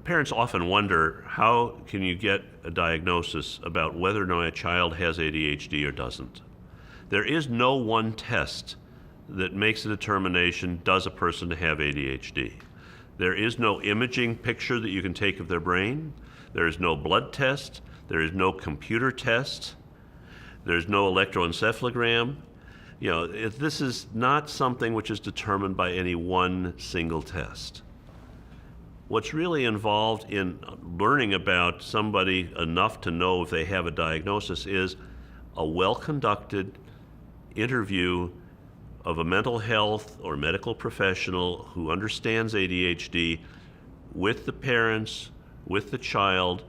Parents often wonder, how can you get a diagnosis about whether or not a child has ADHD or doesn't? There is no one test that makes a determination, does a person have ADHD? There is no imaging picture that you can take of their brain. There is no blood test. There is no computer test. There's no electroencephalogram. This is not something which is determined by any one single test. What's really involved in learning about somebody enough to know if they have a diagnosis is a well-conducted interview of a mental health or medical professional who understands ADHD with the parents, with the child,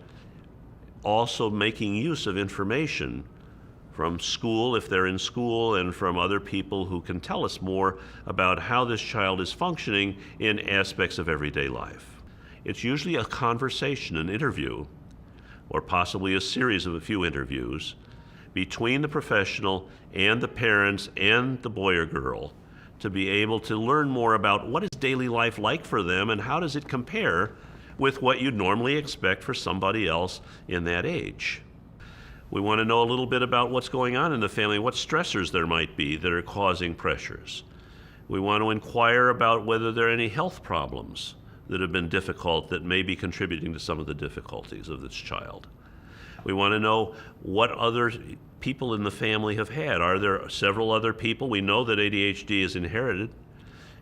also making use of information from school, if they're in school, and from other people who can tell us more about how this child is functioning in aspects of everyday life. It's usually a conversation, an interview, or possibly a series of a few interviews between the professional and the parents and the boy or girl to be able to learn more about what is daily life like for them and how does it compare with what you'd normally expect for somebody else in that age. We want to know a little bit about what's going on in the family, what stressors there might be that are causing pressures. We want to inquire about whether there are any health problems that have been difficult that may be contributing to some of the difficulties of this child. We want to know what other people in the family have had. Are there several other people? We know that ADHD is inherited.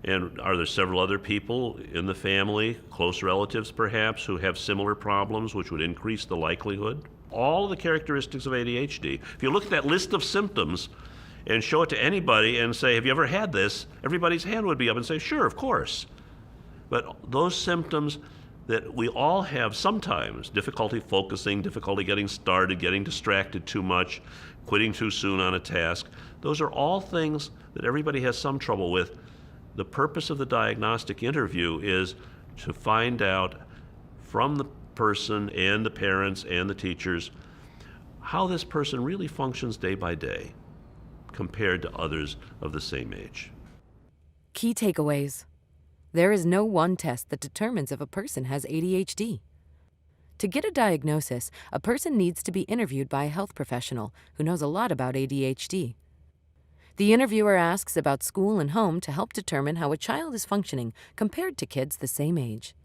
And are there several other people in the family, close relatives perhaps, who have similar problems which would increase the likelihood? All the characteristics of ADHD. If you look at that list of symptoms and show it to anybody and say, have you ever had this? Everybody's hand would be up and say, sure, of course. But those symptoms that we all have sometimes, difficulty focusing, difficulty getting started, getting distracted too much, quitting too soon on a task, those are all things that everybody has some trouble with. The purpose of the diagnostic interview is to find out from the person and the parents and the teachers how this person really functions day by day compared to others of the same age. Key takeaways. There is no one test that determines if a person has ADHD. To get a diagnosis, a person needs to be interviewed by a health professional who knows a lot about ADHD. The interviewer asks about school and home to help determine how a child is functioning compared to kids the same age.